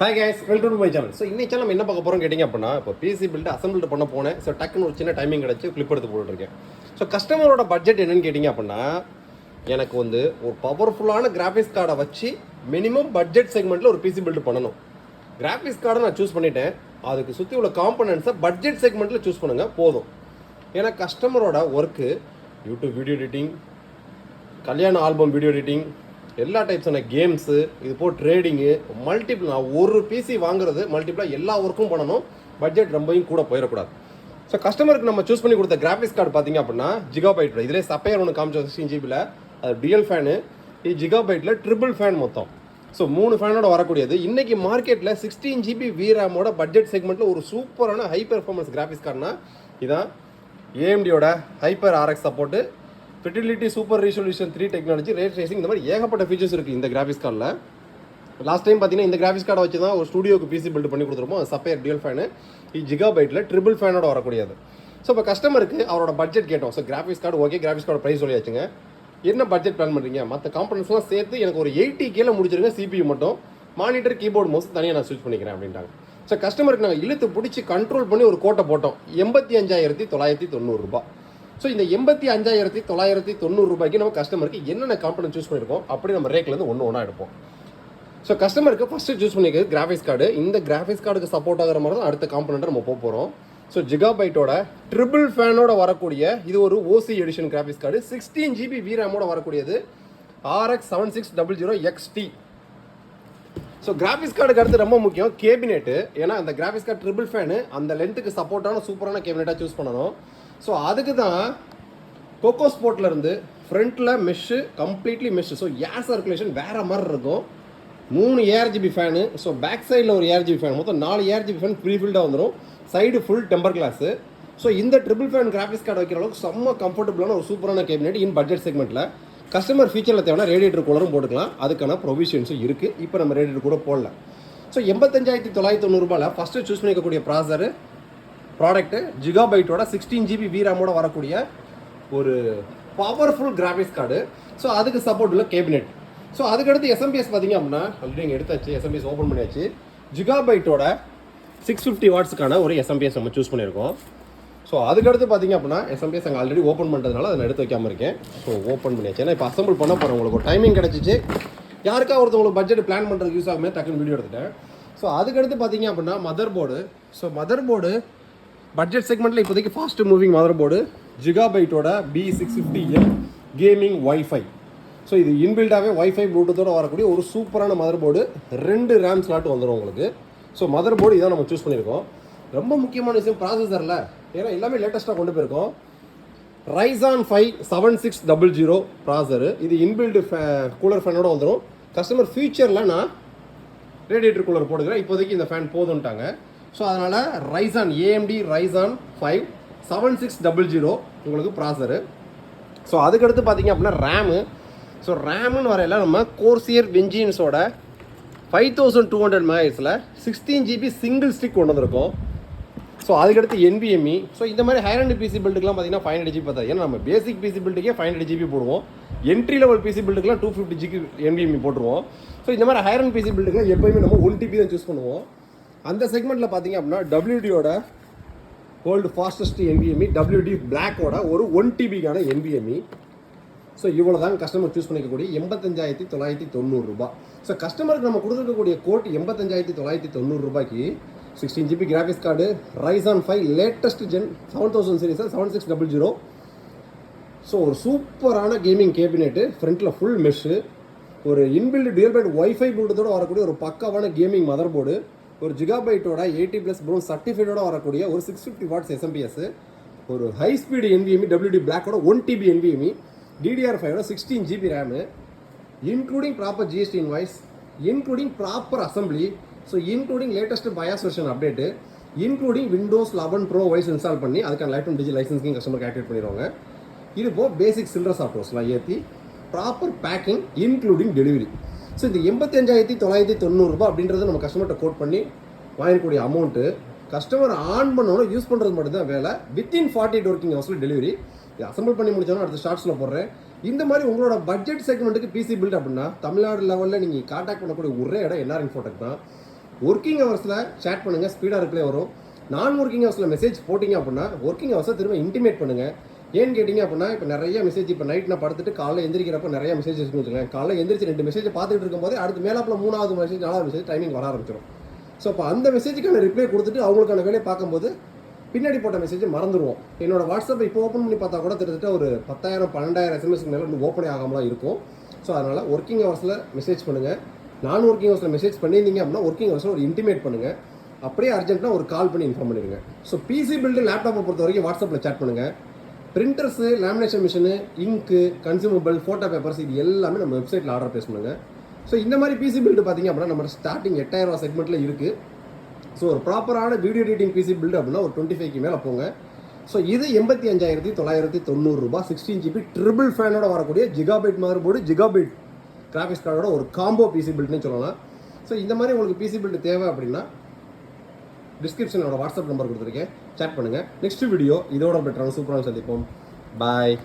Hi guys, welcome to my channel. So இன்னைக்கு நம்ம என்ன பார்க்க போகிறோம் கேட்டிங்க அப்படின்னா, இப்போ பிசி பில்டு அசம்பிள் பண்ண போனேன். ஸோ டக்குன்னு ஒரு சின்ன டைமிங் கிடச்சி கிளிப் எடுத்து போட்டுருக்கேன். ஸோ கஸ்டமரோட பட்ஜெட் என்னன்னு கேட்டிங்க அப்படின்னா, எனக்கு வந்து ஒரு பவர்ஃபுல்லான கிராஃபிக்ஸ் கார்டை வச்சு மினிமம் பட்ஜெட் செக்மெண்ட்டில் ஒரு பிசி பில்டு பண்ணணும். கிராஃபிக்ஸ் கார்டை நான் சூஸ் பண்ணிட்டேன். அதுக்கு சுற்றி உள்ள காம்பனன்ட்ஸை பட்ஜெட் செக்மெண்ட்டில் சூஸ் பண்ணுங்கள் போதும். ஏன்னா கஸ்டமரோட ஒர்க்கு யூடியூப் வீடியோ எடிட்டிங், கல்யாண ஆல்பம் வீடியோ எடிட்டிங், எல்லா டைப்ஸான கேம்ஸு, இது போல் ட்ரேடிங்கு, மல்டிபிள். நான் ஒரு பிசி வாங்குறது மல்டிபிளாக எல்லா ஒர்க்கும் பண்ணணும். பட்ஜெட் ரொம்பவும் கூட போயிடக்கூடாது. ஸோ கஸ்டமருக்கு நம்ம சூஸ் பண்ணி கொடுத்த கிராஃபிக்ஸ் கார்டு பார்த்தீங்க அப்படின்னா ஜிகாபைட்டில், இதிலே சப்பையர் ஒன்று காமிச்ச 16 ஜிபியில் அது டிஎல் ஃபேனு, இது ஜிகாபைட்டில் ட்ரிபிள் ஃபேன் மொத்தம். ஸோ 3 ஃபேனோட வரக்கூடியது. இன்றைக்கி மார்க்கெட்டில் 16 ஜிபி VRAMோட பட்ஜெட் செக்மெண்ட்டில் ஒரு சூப்பரான ஹை பெர்ஃபார்மன்ஸ் கிராஃபிக்ஸ் கார்டுனா இதான் ஏஎம்டியோட hyper RX support, fidelity, super resolution 3 technology, ray tracing, இந்த மாதிரி ஏகப்பட்ட ஃபீச்சர்ஸ் இருக்குது இந்த கிராஃபிக்ஸ் கார்டில். லாஸ்ட் டைம் பார்த்தீங்கன்னா இந்த கிராஃபிக்ஸ் கார்டை வச்சு தான் ஒரு ஸ்டுடியோக்கு பிசி பில்டு பண்ணி கொடுத்துருப்போம். அது சப்பையர் டியூல் ஃபேனு, இது ஜிகாபைட்டில் ட்ரிபிள் ஃபேனோட வரக்கூடியது. ஸோ இப்போ கஸ்டமருக்கு அவரோட பட்ஜெட் கேட்டோம். So graphics card okay, graphics card price சொல்லியாச்சுங்க. என்ன பட்ஜெட் பிளான் பண்ணுறீங்க, மற்ற காம்பனன்ட்ஸ்லாம் சேர்த்து எனக்கு ஒரு 80K முடிச்சிருங்க, CPU மட்டும், மானிட்டர், கீபோர்டு, மவுஸ் தனியாக நான் ஸ்விட்ச் பண்ணிக்கிறேன் அப்படின்ட்டாங்க. ஸோ கஸ்டமருக்கு நாங்கள் இழுத்து பிடிச்சி கண்ட்ரோல் பண்ணி ஒரு கோட்டை போட்டோம், 85,990 ரூபாய். ஸோ இந்த 85,990 ரூபாய்க்கு நம்ம கஸ்டமருக்கு என்னென்ன காம்பனன்ட் சூஸ் பண்ணியிருக்கோம் அப்படி நம்ம ரேக்லேருந்து ஒன்று எடுப்போம். ஸோ கஸ்டமருக்கு ஃபஸ்ட்டு சூஸ் பண்ணிக்கிறது கிராஃபிக்ஸ் கார்டு. இந்த கிராஃபிக்ஸ் கார்டுக்கு சப்போர்ட் ஆகிற மாதிரி தான் அடுத்த காம்பனண்ட்டை நம்ம போக போகிறோம். ஸோ ஜிகாபைட்டோட ட்ரிபிள் ஃபேனோட வரக்கூடிய இது ஒரு OC edition graphics card, 16 GB VRAMோட வரக்கூடியது, RX 7600XT. ஸோ கிராஃபிக்ஸ் கார்டுக்கு அடுத்து ரொம்ப முக்கியம் கேபினெட்டு. ஏன்னா அந்த கிராஃபிக்ஸ் கார்டு ட்ரிபிள் ஃபேனு அந்த லென்த்துக்கு சப்போர்ட்டான சூப்பரான கேபினெட்டாக சூஸ் பண்ணணும். ஸோ அதுக்கு தான் கோகோ ஸ்போர்ட்லேருந்து ஃப்ரண்ட்டில் mesh, completely mesh. So air circulation வேறு மாதிரி இருக்கும். 3 ARGB ஃபேனு. ஸோ பேக் சைடில் ஒரு ARGB ஃபேன், மொத்தம் 4 ARGB ஃபேன் ப்ரீஃபில்டாக வந்துடும். Side full temper class. So இந்த ட்ரிபிள் ஃபேன் கிராஃபிக்ஸ் கார்டு வைக்கிற அளவுக்கு செம்ம கம்ஃபர்டபுளான ஒரு சூப்பரான கேபினெட் இன் பட்ஜெட் செக்மெண்ட்டில். கஸ்டமர் ஃபீச்சரில் தேவைன்னா ரேடியேட்டர் கூலரும் போட்டுக்கலாம், அதுக்கான ப்ரொவிஷன்ஸும் இருக்குது. இப்போ நம்ம ரேடியேட்டர் கூட போடல. ஸோ 85,990 ரூபாயில் ஃபஸ்ட்டு சூஸ் பண்ணிக்கக்கூடிய ப்ராசரு ப்ராடக்ட்டு ஜிகாபைட்டோட 16 ஜிபி VRAMோட வரக்கூடிய ஒரு பவர்ஃபுல் கிராஃபிக்ஸ் கார்டு. ஸோ அதுக்கு சப்போர்ட் உள்ள கேபினெட். ஸோ அதுக்கடுத்து எஸ்எம்பிஎஸ் பார்த்தீங்க அப்படின்னா ஆல்ரெடி இங்கே எடுத்தாச்சு, எஸ்எம்பிஎஸ் ஓப்பன் பண்ணியாச்சு. ஜிகாபைட்டோட 650 வாட்ஸுக்கான ஒரு எஸ்எம்பிஎஸ் நம்ம சூஸ் பண்ணியிருக்கோம். ஸோ அதுக்கடுத்து பார்த்தீங்க அப்படின்னா எஸ்எம்பிஎஸ் அங்கே ஆல்ரெடி ஓப்பன் பண்ணுறதுனால அதை நான் எடுத்து வைக்காமல் இருக்கேன். ஸோ ஓப்பன் பண்ணியாச்சு. ஏன்னா இப்போ அசம்பிள் பண்ண போகிறேன், உங்களுக்கு ஒரு டைமிங் கிடச்சிச்சு, யாருக்கா ஒருத்தவங்களுக்கு பட்ஜெட் பிளான் பண்ணுறதுக்கு யூஸ் ஆகுமே, டக்குன்னு வீடியோ எடுத்துட்டேன். ஸோ அதுக்கடுத்து பார்த்தீங்க அப்படின்னா motherboard. So motherboard budget செக்மெண்ட்டில் இப்போதைக்கு ஃபாஸ்ட் மூவிங் மதர் போர்டு ஜிகாபைட்டோட B650M கேமிங் வைஃபை. ஸோ இது இன்பில்டாகவே வைஃபை ப்ளூடூத்தோடு வரக்கூடிய ஒரு சூப்பரான மதர் போர்டு. 2 RAM ஸ்லாட் வந்துடும் உங்களுக்கு. ஸோ மதர் போர்டு இதான் நம்ம சூஸ் பண்ணியிருக்கோம். ரொம்ப முக்கியமான விஷயம் ப்ராசஸரில், ஏன்னா எல்லாமே லேட்டஸ்ட்டாக கொண்டு போயிருக்கோம். Ryzen 5 7600 processor. இது இன்பில்டு கூலர் ஃபேனோட வந்துடும். கஸ்டமர் ஃபியூச்சரில் நான் ரேடியேட்டர் கூலர் போடுகிறேன், இப்போதைக்கு இந்த ஃபேன் போதுன்ட்டாங்க. ஸோ அதனால் AMD Ryzen 5 7600 உங்களுக்கு ப்ராசரு. ஸோ அதுக்கடுத்து பார்த்தீங்க அப்படின்னா ரேமு. ஸோ ரேமுன்னு வரையில் நம்ம கோர்சியர் வெஞ்சின்ஸோட 5200 MHz 16 GB சிங்கிள் ஸ்டிக் கொண்டு வந்திருக்கோம். ஸோ அதுக்கடுத்து NVMe. ஸோ இந்த மாதிரி ஹையர் அண்ட் பிசி பில்டுக்குலாம் பார்த்தீங்கன்னா 500 GB பார்த்தா, ஏன்னா நம்ம பேசிக் பிசி பில்டுக்கே 500 GB போடுவோம், என்ட்ரி லெவல் பிசி பில்டுக்குலாம் 250 GB NVMe போட்டுருவோம். ஸோ இந்த மாதிரி ஹையர் அண்ட் பிசி பில்டுக்குலாம் எப்போயுமே நம்ம 1 TB தான் சூஸ் பண்ணுவோம். அந்த செக்மெண்ட்டில் பார்த்தீங்க அப்படின்னா WDயோட வேர்ல்டு ஃபாஸ்டஸ்ட் NVMe, WD பிளாக்கோட ஒரு 1 TBக்கான NVMe. ஸோ இவ்வளோ தான் கஸ்டமர் சூஸ் பண்ணிக்கக்கூடிய 85,990 ரூபாய். ஸோ கஸ்டமருக்கு நம்ம கொடுத்துருக்கக்கூடிய கோட் 85,990 ரூபாய்க்கு 16 GB graphics card, Ryzen 5 latest gen 7000 series 7600. So ஒரு சூப்பரான கேமிங் கேபினெட்டு, ஃப்ரண்ட்டில் ஃபுல் மெஷ்ஷு, ஒரு இன்பில்டு டியூல் பேண்ட் வைஃபை ப்ளூடூத்தோடு வரக்கூடிய ஒரு பக்காவான கேமிங் மதர் போர்டு, ஒரு ஜிகாபைட்டோட 80+ ப்ரௌன் சர்டிஃபைடோட வரக்கூடிய ஒரு 650 வாட்ஸ் எஸ்எம்பிஎஸ், ஒரு ஹை ஸ்பீடு NVMe WD பிளாக்கோட 1 TB NVMe, DDR5 16 GB RAM, including proper GST invoice, including proper assembly, so including latest BIOS version update, இன்க்ளூடிங் Windows 11 Pro OS இன்ஸ்டால் பண்ணி அதுக்கான life time digital லைசன்ஸிங் கஸ்டமருக்கு activate பண்ணிடுவாங்க. இது போக பேசிக் children சாஃப்ட்வேர்ஸ்லாம் ஏற்றி proper packing including delivery. So இந்த 85,990 ரூபாய் அப்படின்றத நம்ம கஸ்டமர்கிட்ட கோட் பண்ணி வாங்கக்கூடிய அமௌண்ட்டு கஸ்டமர் ஆன் பண்ணணும், யூஸ் பண்ணுறது மட்டும்தான் வேலை. வித்தின் 48 ஒர்க்கிங் ஹவர்ஸில் டெலிவரி. அசம்பிள் பண்ணி முடிச்சாலும் அடுத்த ஷார்ட்ஸில் போடுறேன். இந்த மாதிரி உங்களோட பட்ஜெட் செக்மெண்ட்டுக்கு பிசி பில்ட் அப்படின்னா தமிழ்நாடு லெவலில் நீங்கள் காண்டாக்ட் பண்ணக்கூடிய ஒரே இடம் என்ஆர் இன்ஃபோடெக் தான். ஒர்க்கிங் ஹவர்ஸில் சேட் பண்ணுங்கள், ஸ்பீடாக ரிப்ளை வரும். நான் ஒர்க்கிங் ஹவர்ஸில் மெசேஜ் போட்டிங்க அப்படின்னா ஒர்க்கிங் ஹவர்ஸை திரும்ப இன்டிமேட் பண்ணுங்கள். ஏன்னு கேட்டிங்க அப்படின்னா இப்போ நிறைய மெசேஜ் இப்போ நைட் நான் படுத்துட்டு காலைல எந்திரிக்கிறப்போ நிறைய மெசேஜ் இருக்குன்னு வச்சுக்கோங்க. காலைல எந்திரிச்சு 2 மெசேஜ் பார்த்துட்டு இருக்கும்போது அடுத்து மேலாப்பில் 3வது மெசேஜ் 4வது மெசேஜ் டைமிங் வர ஆரம்பிச்சிடும். ஸோ அப்போ அந்த மெசேஜுக்கான ரிப்ளை கொடுத்துட்டு அவங்களுக்கான வேலையை பார்க்கும்போது பின்னாடி போட்ட மெசேஜ் மறந்துடுவோம். என்னோட வாட்ஸ்அப்பை இப்போ ஓப்பன் பண்ணி பார்த்தா கூட கிட்டத்தட்ட ஒரு 10,000 12,000 எஸ்எம்எஸ்க்கு மேலே இன்னும் ஓப்பனே ஆகாமலாம் இருக்கும். ஸோ அதனால் ஒர்க்கிங் ஹவர்ஸில் மெசேஜ் பண்ணுங்கள். நான் ஒர்க்கிங் ஹவர்ஸில் மெசேஜ் பண்ணியிருந்தீங்க அப்படின்னா ஒர்க்கிங் ஹவர்ஸில் ஒரு இன்டிமேட் பண்ணுங்கள். அப்படியே அர்ஜென்ட்டாக ஒரு கால் பண்ணி இன்ஃபார்ம் பண்ணிடுங்க. ஸோ பிசி பில்டு லேப்டாப்பை பொறுத்த வரைக்கும் வாட்ஸ்அப்பில் சேட் பண்ணுங்கள். பிரிண்டர்ஸு, லேமினேஷன் மிஷினு, இங்கு, கன்சூமபிள், ஃபோட்டோ பேப்பர்ஸ் இது எல்லாமே நம்ம வெப்சைட்டில் ஆர்டர் ப்ளேஸ் பண்ணுங்கள். ஸோ இந்த மாதிரி பிசி பில்டு பார்த்திங்க அப்படின்னா நம்ம ஸ்டார்டிங் 8,000 செக்மெண்ட்டில் இருக்குது. ஸோ ஒரு ப்ராப்பரான வீடியோ எடிட்டிங் பிசி பில்டு அப்படின்னா ஒரு 25க்கு மேலே போங்க. ஸோ இது 85,990 ரூபா 16 GB ட்ரிபிள் ஃபேனோட வரக்கூடிய ஜிகாபைட் மார்போர்டு, ஜிகாபைட் கிராஃபிக்ஸ் கார்டோட ஒரு காம்போ பிசி பில்டுன்னு சொல்லலாம். ஸோ இந்த மாதிரி உங்களுக்கு பிசி பில்டு தேவை அப்படின்னா டிஸ்கிரிப்ஷனோட வாட்ஸ்அப் நம்பர் கொடுத்துருக்கேன், சேட் பண்ணுங்கள். நெக்ஸ்ட் வீடியோ இதோட பெட்டரான சூப்பராக சந்திப்போம். பாய்.